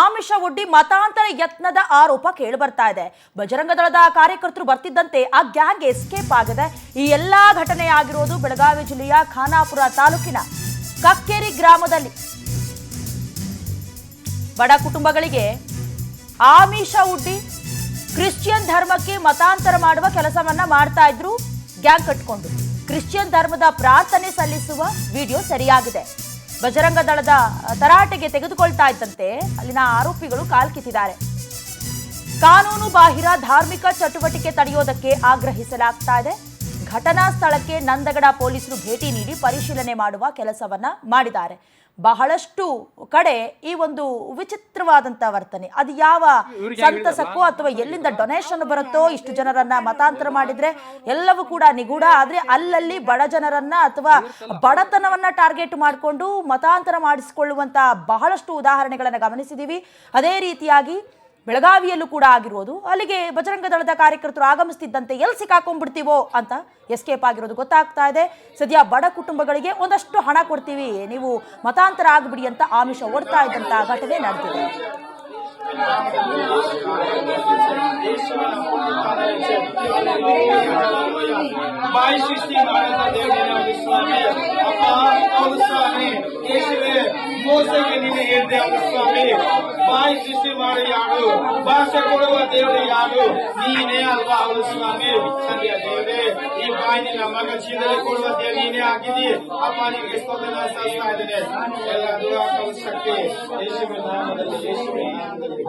ಆಮಿಷ ಒಡ್ಡಿ ಮತಾಂತರ ಯತ್ನದ ಆರೋಪ ಕೇಳಿಬರ್ತಾ ಇದೆ. ಬಜರಂಗ ದಳದ ಕಾರ್ಯಕರ್ತರು ಬರ್ತಿದ್ದಂತೆ ಆ ಗ್ಯಾಂಗ್ ಎಸ್ಕೇಪ್ ಆಗಿದೆ. ಈ ಎಲ್ಲಾ ಘಟನೆ ಆಗಿರೋದು ಬೆಳಗಾವಿ ಜಿಲ್ಲೆಯ ಖಾನಾಪುರ ತಾಲೂಕಿನ ಕಕ್ಕೇರಿ ಗ್ರಾಮದಲ್ಲಿ. ಬಡ ಕುಟುಂಬಗಳಿಗೆ ಆಮಿಷ ಒಡ್ಡಿ ಕ್ರಿಶ್ಚಿಯನ್ ಧರ್ಮಕ್ಕೆ ಮತಾಂತರ ಮಾಡುವ ಕೆಲಸವನ್ನ ಮಾಡ್ತಾ ಇದ್ರು. ಗ್ಯಾಂಗ್ ಕಟ್ಕೊಂಡು ಕ್ರಿಶ್ಚಿಯನ್ ಧರ್ಮದ ಪ್ರಾರ್ಥನೆ ಸಲ್ಲಿಸುವ ವಿಡಿಯೋ ಸರಿಯಾಗಿದೆ. ಬಜರಂಗ ದಳದ ತರಾಟೆಗೆ ತೆಗೆದುಕೊಳ್ತಾ ಇದ್ದಂತೆ ಅಲ್ಲಿನ ಆರೋಪಿಗಳು ಕಾಲ್ಕಿತ್ತಿದ್ದಾರೆ. ಕಾನೂನು ಬಾಹಿರ ಧಾರ್ಮಿಕ ಚಟುವಟಿಕೆ ತಡೆಯೋದಕ್ಕೆ ಆಗ್ರಹಿಸಲಾಗ್ತಾ ಇದೆ. ಘಟನಾ ಸ್ಥಳಕ್ಕೆ ನಂದಗಡ ಪೊಲೀಸರು ಭೇಟಿ ನೀಡಿ ಪರಿಶೀಲನೆ ಮಾಡುವ ಕೆಲಸವನ್ನ ಮಾಡಿದ್ದಾರೆ. ಬಹಳಷ್ಟು ಕಡೆ ಈ ಒಂದು ವಿಚಿತ್ರವಾದಂತ ವರ್ತನೆ, ಅದು ಯಾವ ಸಂತಸಕ್ಕೋ ಅಥವಾ ಎಲ್ಲಿಂದ ಡೊನೇಷನ್ ಬರುತ್ತೋ ಇಷ್ಟು ಜನರನ್ನ ಮತಾಂತರ ಮಾಡಿದ್ರೆ ಎಲ್ಲವೂ ಕೂಡ ನಿಗೂಢ. ಆದ್ರೆ ಅಲ್ಲಲ್ಲಿ ಬಡ ಜನರನ್ನ ಅಥವಾ ಬಡತನವನ್ನ ಟಾರ್ಗೆಟ್ ಮಾಡಿಕೊಂಡು ಮತಾಂತರ ಮಾಡಿಸಿಕೊಳ್ಳುವಂತ ಬಹಳಷ್ಟು ಉದಾಹರಣೆಗಳನ್ನ ಗಮನಿಸಿದೀವಿ. ಅದೇ ರೀತಿಯಾಗಿ ಬೆಳಗಾವಿಯಲ್ಲೂ ಕೂಡ ಆಗಿರೋದು. ಅಲ್ಲಿಗೆ ಬಜರಂಗ ದಳದ ಕಾರ್ಯಕರ್ತರು ಆಗಮಿಸ್ತಿದ್ದಂತೆ ಎಲ್ಲಿ ಸಿಕ್ಕಾಕೊಂಡ್ಬಿಡ್ತೀವೋ ಅಂತ ಎಸ್ಕೇಪ್ ಆಗಿರೋದು ಗೊತ್ತಾಗ್ತಾ ಇದೆ. ಸದ್ಯ ಬಡ ಕುಟುಂಬಗಳಿಗೆ ಒಂದಷ್ಟು ಹಣ ಕೊಡ್ತೀವಿ, ನೀವು ಮತಾಂತರ ಆಗ್ಬಿಡಿ ಅಂತ ಆಮಿಷ ಒಡ್ತಾ ಇದ್ದಂತ ಘಟನೆ ನಡೆದಿದೆ. ಮೋಸಕ್ಕೆ ನೀನು ಹೇಳಿದೆ ಸ್ವಾಮಿ, ಬಾಯಿ ಸೃಷ್ಟಿ ಮಾಡಿ ಯಾರು, ಭಾಷೆ ಕೊಡುವ ದೇವರು ಯಾರು, ನೀನೇ ಅಲ್ವಾ ಅವರು ಸ್ವಾಮಿ. ಸದ್ಯ ದೇವರೇ, ಈ ಬಾಯಿನ ಮಗ ಚೀಲದಲ್ಲಿ ಕೊಡುವ ದೇವ ನೀನೇ ಆಗಿದಿ. ಅಪ್ಪ ನಿಮಗೆ ಸ್ತೋತ್ರ ಸಲ್ಲಿಸ್ತಾ ಇದ್ದೇನೆ. ಎಲ್ಲ ದುರಾತ್ಮ ಶಕ್ತಿ ಯೇಸುವಿನ ನಾಮದಲ್ಲಿ, ಯೇಸುವಿನ ನಾಮದಲ್ಲಿ.